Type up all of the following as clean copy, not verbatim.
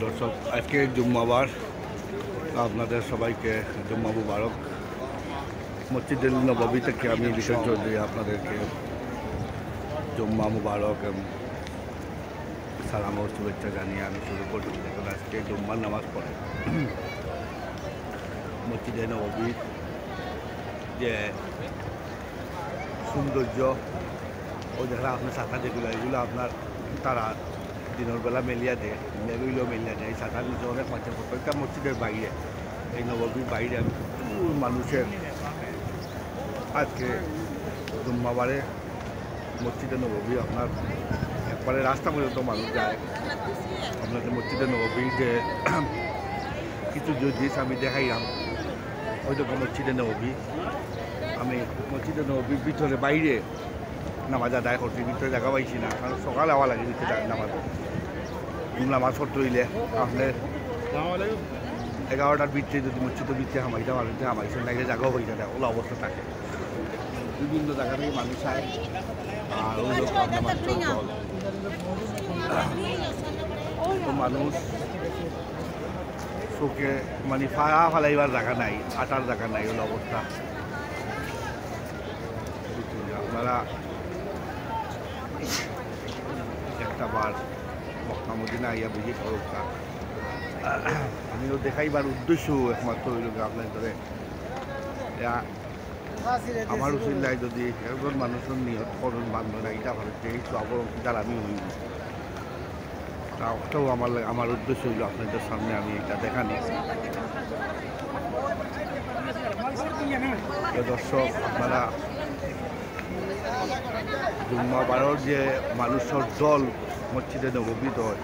দর্শক, আজকে জুম্মাবার, আপনাদের সবাইকে জুম্মা মুবারক। মসজিদুল নববী থেকে আমি বিশেষ দিয়ে আপনাদেরকে জুম্মা মুবারক এবং সালাম ও শুভেচ্ছা জানিয়ে আমি শুরু করছি। দেখুন, আজকে জুম্মার নামাজ পড়ে মসজিদে নববীর যে সৌন্দর্য, ও দেখা আপনার শাখা যেগুলো, এগুলো আপনার তারা দিনের বেলা মেলিয়া দেয়, মেলুইলেও মেলিয়া দেয়। এই শাখার নিচে অনেক মানুষের, প্রত্যেকটা মসজিদের বাইরে, এই নববীর বাইরে প্রচুর মানুষের আজকে জুম্মাবারে মসজিদে নববী আপনার একবারে রাস্তা পর্যন্ত মানুষ যায়। আপনাদের মসজিদে নববী যে কিছু জিনিস আমি দেখাইলাম, ওই রকম মসজিদে নববী আমি মসজিদে নববীর ভিতরে বাইরে নামাজ আদায় করছি। ভিতরে দেখা পাইছি না, কারণ সকাল হওয়া লাগে ভিতরে নামাজ পড়তে হইলে আপনার 11টার ভিতরে যদি মসজিদের ভিতরে হামাইতে পারেন, হামাইছেন লাগে জায়গাও হয়ে যায়, ওলা অবস্থা থাকে। বিভিন্ন জায়গা থেকে মানুষ আয়, আর ওই লোক মানুষ চোখে মানে ফালাইবার জায়গা নাই, আটার জায়গা নাই, ওই অবস্থা। আপনারা একটা বার মক্কা মদিনা আইয়া বুঝি খরচটা আমিও দেখাইবার উদ্দেশ্য একমাত্র হইল আপনার ধরে আমার উচিল্লায় যদি একজন মানুষের নিয়ত করুন বান্ধব এইটা ভালো এই অবরঙ্কিতার আমি হইব, তাও আমার উদ্দেশ্য হইল আপনাদের সামনে আমি এটা দেখানি। দর্শক, আপনারা জুম্মাবারের যে মানুষের দল মসজিদে নববী দল,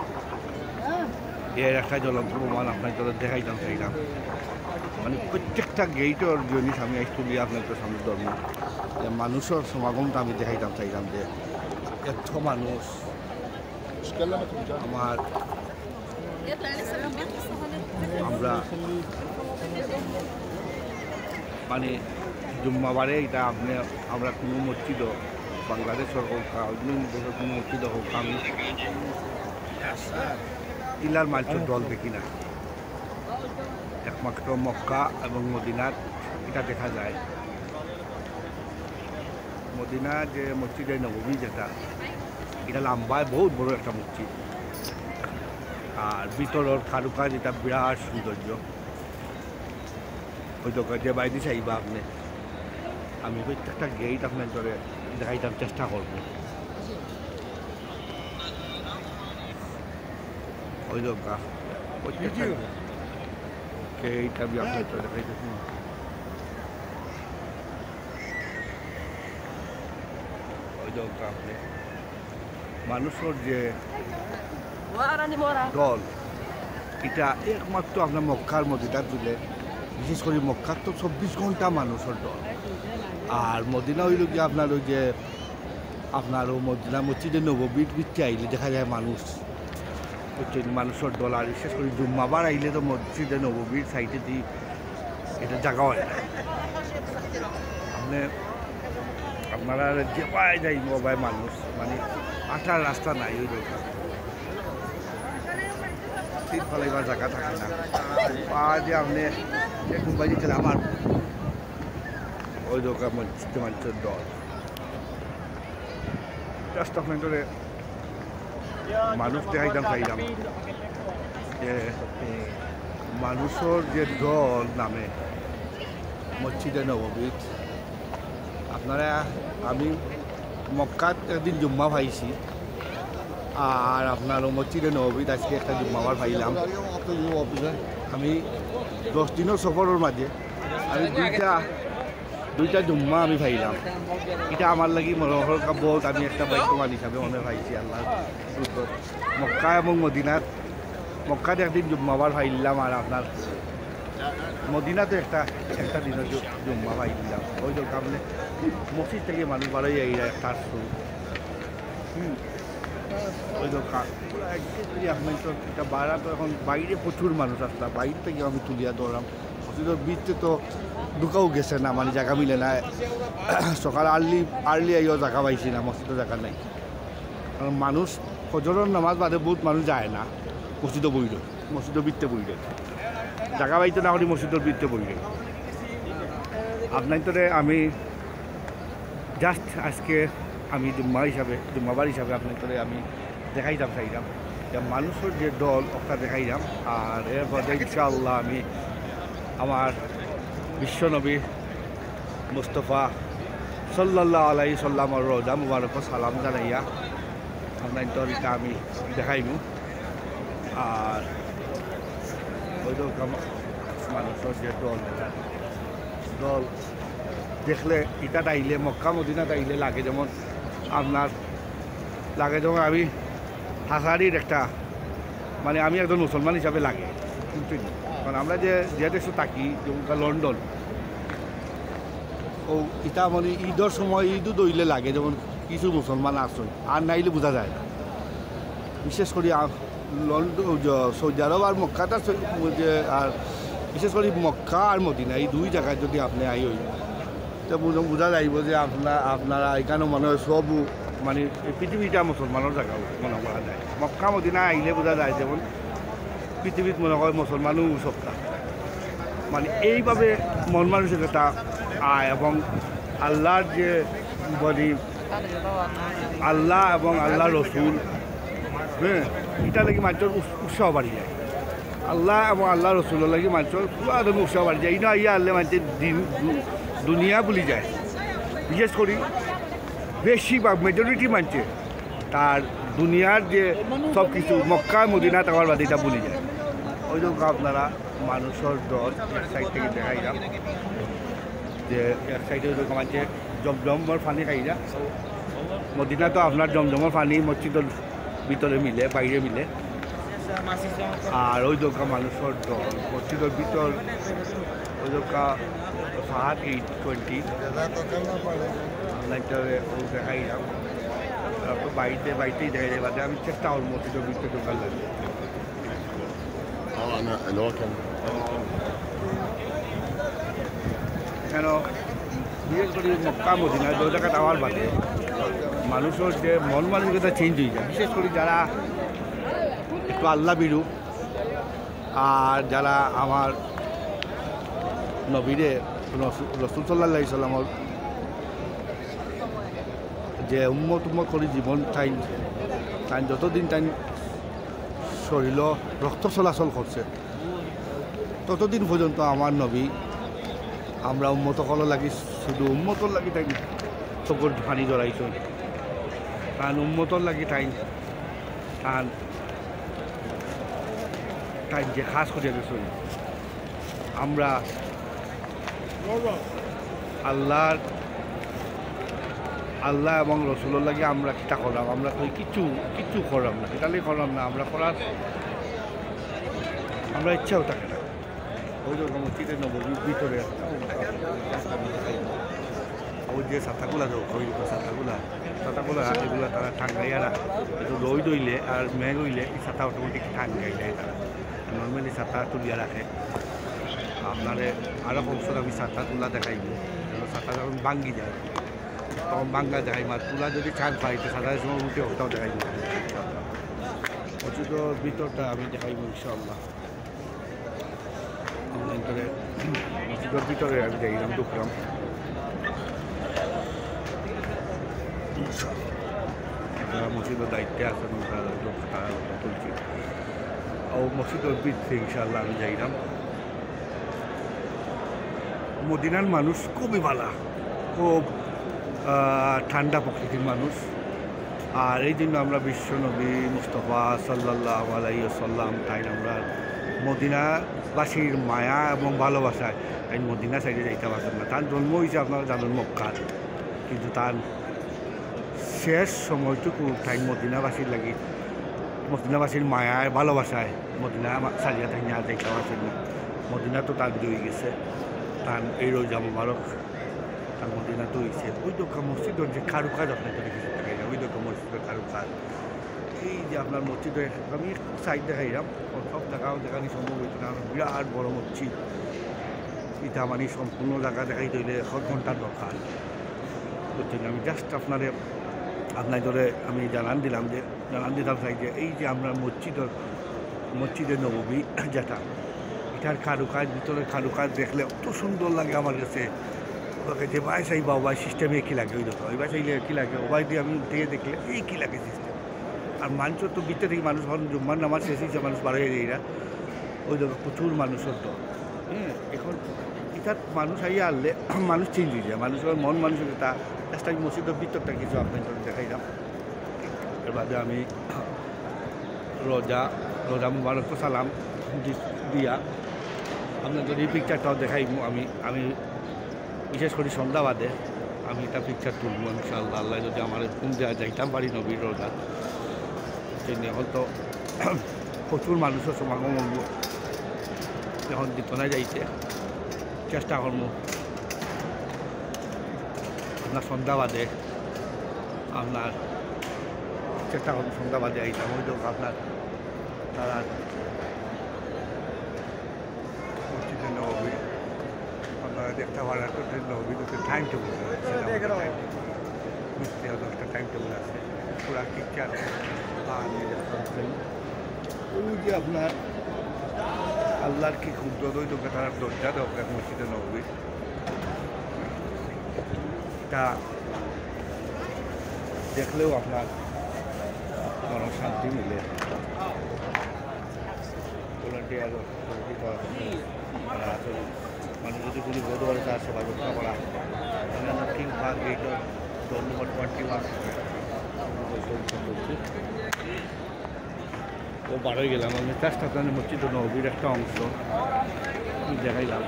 এর একটা জ্বলন্ত প্রমাণ আপনাদের দেখাইতাম চাইলাম। মানে প্রত্যেকটা গেটের জিনিস আমি আজ তুলি আপনাদের সামনে ধর্ম যে মানুষের সমাগমটা আমি দেখাইতাম চাইলাম, যে এত মানুষ আমরা মানে জুম্মাবারে এটা আমরা কোনো মসজিদও বাংলাদেশের হোক অন্য দেশের কোনো মসজিদও হোক আমি টিলার মাইলসের দল দেখি না। একমাত্র মক্কা এবং মদিনার এটা দেখা যায়। মদিনা যে মসজিদে নববী যেটা, এটা লম্বায় বহুত বড় একটা মসজিদ, আর ভিতরের কারুকাজ এটা বিরাট সৌন্দর্য। হয়তো যে বাইরে চাইবা আপনি, আমি প্রত্যেকটা গেট আপনার ধরে দেখাইতাম চেষ্টা করব। ওই দোকা প্রত্যেকটা গেট আমি আপনার ধরে দেখাইতেছি। ওই দোকা আপনি মানুষের যে দল, এটা একমাত্র আপনার মক্কার মদিনা তুলে, বিশেষ করে মক্কার তো 24 ঘন্টা মানুষের দল। আর মদিনা হইল কি আপনার ওই যে আপনার ও মদিনা মসজিদে নববীর ভিতরে আইলে দেখা যায় মানুষের দল। আর বিশেষ করে জুম্মাবার আইলে তো মসজিদে নববীর সাইডে দিয়ে এটা জায়গা হয় না। আপনারা যে পায় যাই বাই মানুষ, মানে আটার রাস্তা নাই, ওই দরকার সিট ফলাইবার জায়গা থাকে না। পা যে আপনি কোম্পানি খেলে আমার ওই দরকার মসজিদে মানুষের দল। জাস্ট আপনার ধরে মানুষ দেখাইতাম চাইলাম যে মানুষের যে দল নামে মসজিদে নববী। আপনারা আমি মক্কাত একদিন জুম্মা পাইছি, আর আপনার মসজিদে নববীত আজকে একটা জুম্মাবার পাইলাম। আমি 10 দিনের সফরের মাঝে আমি দুইটা জুম্মা আমি পাইলাম। এটা আমার লাগি মনোহর কাব্যত আমি একটা বাইকমান হিসাবে মনে পাইছি। আল্লাহ মক্কা এবং মদিনাত, মক্কাতে একদিন জুম্মাবার পাইলাম, আর আপনার মদিনাতে একটা দিনের জুম্মা পাইলাম। ওই তো আপনি মসজিদ থেকে মানুষ বাড়াই একটা শুরু ওই তো আপনার তো এটা বাড়া তো এখন বাইরে প্রচুর মানুষ আসলাম, বাইরে থেকে আমি তুলিয়া ধরলাম। মসজিদের বীজতে তো ঢুকাও গেছে না, মানে জায়গা মিলে না। সকাল আর্লি আইও জায়গা পাইছি না, মসজিদে জায়গা নাই। কারণ মানুষ ফজরের নামাজ বাদে বহুত মানুষ যায় না মসজিদে বইল। মসজিদের বৃত্তে বইলে জায়গা পাইতে না করি মসজিদের বৃত্তে বইলে আপনার তোরে আমি জাস্ট আজকে আমি জুম্মাবার হিসাবে আপনার তোরে আমি দেখাইতাম চাইলাম যে মানুষের যে দল ওটা দেখাইলাম আর এর পরে ইনশাআল্লাহ আমি আমার বিশ্বনবী মুস্তফা সাল্লাল্লাহু আলাইহি সাল্লামের রোজা মুবারক সালাম জানাইয়া আপনার তরিকা আমি দেখাইমু আর ওই মানুষের যে দল দেখলে ইটাত আইলে মক্কা মদিনাত আইলে লাগে যেমন আপনার লাগে যেমন আমি হাসারির একটা মানে আমি একজন মুসলমান হিসাবে লাগে কিন্তু কারণ আমরা যে দেশে থাকি যেমন লন্ডন ও ইটা মানে ঈদের সময় ঈদও দইলে লাগে যেমন কিছু মুসলমান আছে আর নাইলে বোঝা যায় না বিশেষ করে লন্ডন সৌদি আরব আর মক্কাটা আর বিশেষ করে মক্কা আর মদিনা এই দুই জায়গায় যদি আপনি আই হই তো বোঝা যাইব যে আপনারা এখানে মনে হয় সব মানে পৃথিবীটা মুসলমানের জায়গা মনে করা যায় মক্কা মদিনা আইলে বোঝা যায় যেমন পৃথিবীত মনে হয় মুসলমানও সবটা মানে এইভাবে মন মানসিকতা আয় এবং আল্লাহর যে বলি আল্লাহ এবং আল্লাহ রসুল হ্যাঁ এটা লাগি মানুষের উৎসাহ বাড়ি যায় আল্লাহ এবং আল্লাহ রসুলের লাগি মানুষের পুরা ধরনের উৎসাহ বাড়ি যায় ইনা ইয়া আল্লাহ মানুষের দুনিয়া বলি যায় বিশেষ করি বেশিরভাগ মেজরিটি মানছে তার দুনিয়ার যে সব কিছু মক্কা মদিনা তাওয়ার বাদে এটা বলি যায় ওই জন্য আপনারা মানুষের দল এক সাইড থেকে দেখাই যান যে এক সাইডে ওই রকম আছে জমজমর পানি খাইরা মদিনা তো আপনার জমজমর পানি মসজিদের ভিতরে মিলে বাইরে মিলে আর ওই দোকা মানুষের দল মসজিদের ভিতর ওই দোকা 8:20 দেখাই যান তো বাড়িতেই দেখাই যায় বাদে আমি চেষ্টা করব মসজিদের ভিতরে ঢোকার লাগে কেন বিশেষ করে মক্কা মদিনা যে জায়গাটা আমার বাদে মানুষের যে মন মানসিকতা চেঞ্জ হয়ে যায় বিশেষ করে যারা একটু আল্লাহ বিরু আর যারা আমার নবীরে রসুল সাল্লাল্লাহু আলাইহি সাল্লামের যে উম্মত করে জীবন তাই যতদিন তাই শরীর রক্ত চলাচল করছে ততদিন পর্যন্ত আমার নবী আমরা উম্মতকল লাগি শুধু উম্মতর লাগি তাই চকুর পানি জড়াইছ কারণ উম্মতর লাগি তাই যে খাস করে গেছেন আমরা আল্লাহ এবং রসুলের লাগে আমরা কিতা করলাম আমরা তো কিচ্ছু করলাম না এটালেই করলাম না আমরা করার আমরা ইচ্ছাও থাকে না ওই রকম মসজিদের নববীর ভিতরে ওই যে ছাতাগুলা ছাতাগুলা এগুলো তারা ঠান্ডাইয়া রাখে একটু রোদ হইলে আর মেঘ হইলে এই ছাতা অটোমেটিক ঠান্ডাই যায় তারা নর্মালি ছাতা তুলিয়া রাখে আপনারে আরও কমসর আমি ছাতা তুলা দেখাইব ছাতা যখন ভাঙ্গি যায় তখন বাঙ্গা দেখাই মার তুলা যদি চান পাই তো ছাতার সময় উঠে ওটাও দেখাইব মসজিদের ভিতরটা আমি দেখাইব ইনশাআল্লাহ মসজিদের ভিতরে আমি দেখলাম ঢুকলাম যারা মসজিদের দায়িত্বে আছেন তারা তুলছি ও মসজিদের ভিতরে ইনশাআল্লাহ আমি যাইলাম মদিনার মানুষ খুবই ভালো খুব ঠান্ডা প্রকৃতির মানুষ আর এই জন্য আমরা বিশ্বনবী মুস্তফা সাল্লাল্লাহু আলাইহি ওয়াসাল্লাম তাই আমরা মদিনাবাসীর মায়া এবং ভালোবাসায় তাই মদিনা সাইডে যাইতে পারছেন না তার জন্ম হয়েছে আপনারা জানেন মক্কার কিন্তু তার শেষ সময়টুকু তাই মদিনাবাসীর লাগি মদিনাবাসীর মায়ায় ভালোবাসায় মদিনা সারিয়া তাই আর যাইতে পারছেন না মদিনা তো তার জড়িয়ে গেছে তার এই রোজা মুবারক তার মদিনা তো হয়েছে ওই দোকান মসজিদের যে কারুকাজ আপনাদের কিছু দেখাই না ওই দোকান মসজিদের কারুকাজ এই যে আপনার মসজিদে আমি সাইড দেখাইলাম সব জায়গাও দেখানি সম্ভব হয়েছে না বিরাট বড় মসজিদ এটা মানে সম্পূর্ণ জায়গা দেখাই দিলে 1 ঘন্টার দরকার বুঝছেন আমি জাস্ট আপনার ধরে আমি জানান দিলাম চাই যে এই যে আমরা মসজিদের মসজিদে নববী যেটা, এটার কারুকাজ, ভিতরের কারুকাজ দেখলে অত সুন্দর লাগে আমার কাছে। ওকে যে বাসাই বাবা সিস্টেমে কী লাগে ওই দেখো, ওই বাসাই কী লাগে ওবাই দিয়ে আমি উঠে দেখলে এই কী লাগে সিস্টেম। আর মানুষ তো ভিতরে থেকে মানুষ যখন জুম্মার নামাজ শেষ হয়েছে মানুষ বার হয়ে যায় এরা, ওই দেখো প্রচুর মানুষের তো। হ্যাঁ, এখন এটার মানুষ আইয়া আনলে মানুষ চেঞ্জ হয়ে যায়, মানুষের মন মানুষের তা একটা মসজিদের ভিতরটা কিছু আপনার দেখাইলাম। এর বাদে আমি রোজা মুবারক সালাম দিয়া আপনাদের এই পিকচারটাও দেখাই। আমি বিশেষ করে সন্ধ্যাবাদে আমি এটা পিকচার তুলব ইনশাআল্লাহ, আল্লাহ যদি আমার ঘুম দেওয়া যাইতাম পারি নবীর রোজা। এখন তো প্রচুর মানুষের সমাগম হব, এখন দিতনা যাইতে চেষ্টা করবো আপনার সন্ধ্যাবাদে, আপনার চেষ্টা করবো সন্ধ্যাবাদে আইতাম। ওই তো আপনার তারা মসজিদে নববী আপনারা দেখতে পারেন, নববী টাইম টেবল একটা টাইম টেবল আছে, পুরা পিকচার ওই যে আপনার আল্লাহর কি ক্ষুদ্র দৈতকে তারা দরজা দরকার মসজিদে নববী, তা দেখলেও আপনার মন শান্তি মিলে। মানুষ যদি কোনো বোধ করে তার সেবা যত্ন করা, কিং পার্ক গেটের ডোর নম্বর 21 ও বার হয়ে গেলাম। আমি চেষ্টা করেন মসজিদ নববীর একটা অংশ দেখাইলাম,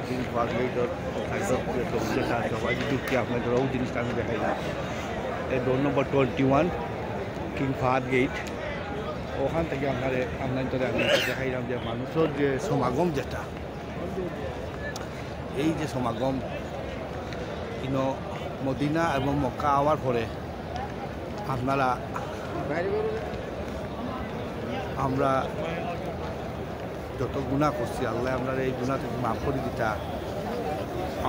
কিং পার্ক গেটের যেটা সবাই ঢুকতে আপনাদের ওই জিনিসটা আমি দেখাইলাম। এই ডোর নম্বর 21 কিং পার্ক গেট, ওখান থেকে আপনাদের আমি দেখাইলাম যে মানুষের যে সমাগম যেটা, এই যে সমাগম মদিনা এবং মক্কা আওয়ার পরে আপনারা আমরা যত গুণা করছি আল্লাহ আমরা এই গুণা থেকে মাফ করে দিতা।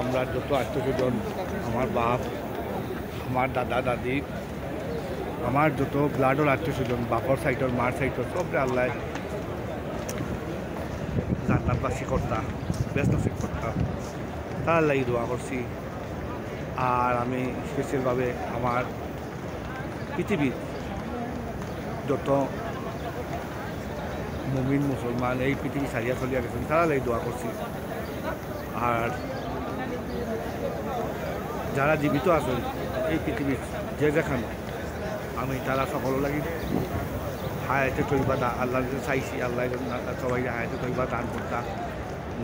আমরা যত আত্মীয়স্বজন, আমার বাপ, আমার দাদা দাদি, আমার যত ব্লাডর আত্মীয়স্বজন, বাপর সাইডর মার সাইডর সবরে আল্লাহ জান্নাতবাসী করতাম, ব্যস্ত করতাম, তার লাগি দোয়া করছি। আর আমি স্পেশালভাবে আমার পৃথিবীর যত মুমিন মুসলমান এই পৃথিবী সারিয়া চলিয়া গেছেন তারা লাগি দোয়া করছি। আর যারা জীবিত আছেন এই পৃথিবীর যে যেখানে, আমি তারা সকল লাগি হায়াতে তৈবা দা আল্লাহ চাইছি, আল্লাহ সবাই হায়াতে তৈবা দান করতা,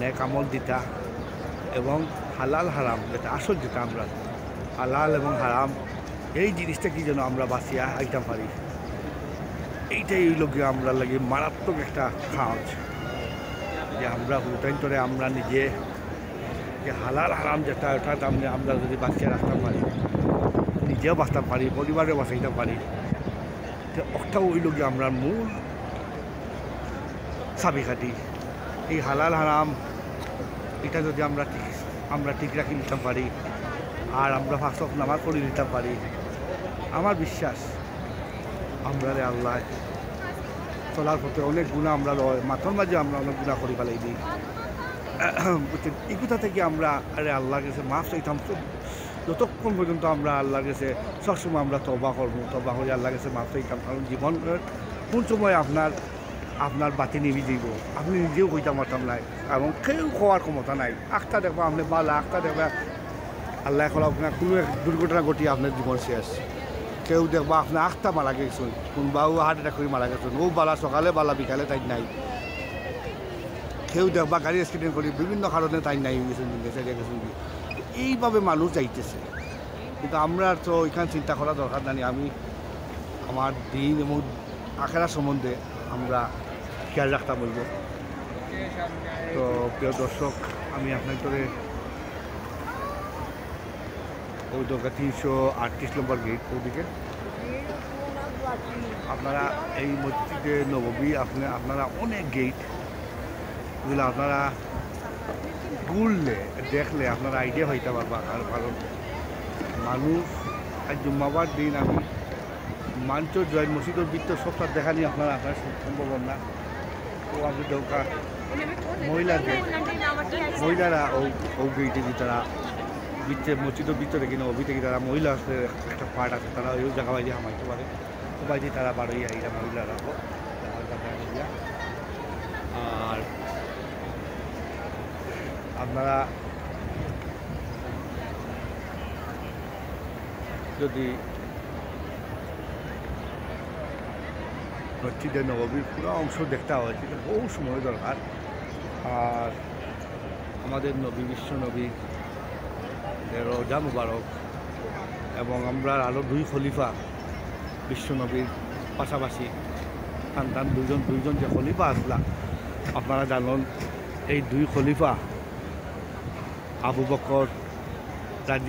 নেক আমল দিতা, এবং হালাল হারাম যেটা আসল, যেটা আমরা হালাল এবং হারাম এই জিনিসটা কি যেন আমরা বাঁচিয়া আইতাম পারি, এইটাই এই লোকে আমরা লাগে মারাত্মক একটা কাজ। যে আমরা হুটাইন্তরে আমরা নিজে যে হালাল হারাম যেটা ওটা আমরা যদি বাঁচিয়ে রাখতে পারি, নিজেও বাঁচতে পারি, পরিবারেও বাঁচাইতে পারি, তো ওটাও ওই লোকে আমরা মূল চাবিকাঠি। এই হালাল হারাম এটা যদি আমরা ঠিক রাখি নিতে পারি, আর আমরা ফাঁসক নামাজ পড়ে নিতে পারি, আমার বিশ্বাস আমরা আল্লাহ চলার পথে অনেক গুণা আমরা মাথার মাঝে আমরা অনেক গুণা করি ফেলাই দিই। বুঝছেন, এই কথা থেকে আমরা আল্লাহর কাছে মাফ চাইতাম। যতক্ষণ পর্যন্ত আমরা আল্লাহর কাছে সবসময় আমরা তওবা করবো, তওবা করে আল্লাহর কাছে মাফ চাইতাম। কারণ জীবনের কোন সময় আপনার বাতি নিবি দিব আপনি নিজেও কইতে পারতাম নাই, এবং কেউ খাওয়ার ক্ষমতা নাই। আখটা দেখবা আপনি বালা, আখটা দেখবা আল্লাহ এখন আপনার কোনো এক দুর্ঘটনা ঘটিয়ে আপনার জীবন শেষ। কেউ দেখবা আপনার আখটা মারা গেছেন, কোনবাও হার্ট অ্যাটাক করে মারা গেছেন, ও বালা সকালে বালা বিকালে তাই নাই। কেউ দেখবা গাড়ি অ্যাক্সিডেন্ট করি বিভিন্ন কারণে তাই নাই গেছেন, গেছেন। এইভাবে মানুষ যাইতেছে, কিন্তু আমরা তো ওইখানে চিন্তা করা দরকার জানি। আমি আমার দিন এবং আখেরা সম্বন্ধে আমরা খেয়াল রাখতে বলব। তো প্রিয় দর্শক, আমি আপনাদের ওই দরকার 338 নম্বর গেট ওদিকে আপনারা এই মসজিদে নববী আপনারা অনেক গেট, এগুলো আপনারা ঘুরলে দেখলে আপনারা আইডিয়া হইতে পারবা। কারণ মানুষ আজ জুম্মাবার দিন আমি মাঞ্চ জয়েন্ট মসজিদের বৃত্ত সবটা দেখা নিয়ে আপনারা সম্ভব না। আমি দৌকা মহিলারা ও গেইটে যে তারা মসজিদের ভিতরে কিনা অভিতে কি তারা মহিলা আছে একটা পার্ট আছে তারা ওই জায়গা বাইরে হামাইতে পারে সবাই দিয়ে তারা বারোই আইরা মহিলারা আর আপনারা যদি মসজিদে নববীর পুরো অংশ দেখতে হয় সেটা বহু সময় দরকার। আর আমাদের নবী বিশ্ব নবী রোজা মুবারক এবং আমরা আরও 2 খলিফা বিশ্ব নবীর পাশাপাশি সন্তান দুইজন যে খলিফা আসলা আপনারা জানেন এই 2 খলিফা আবু বকর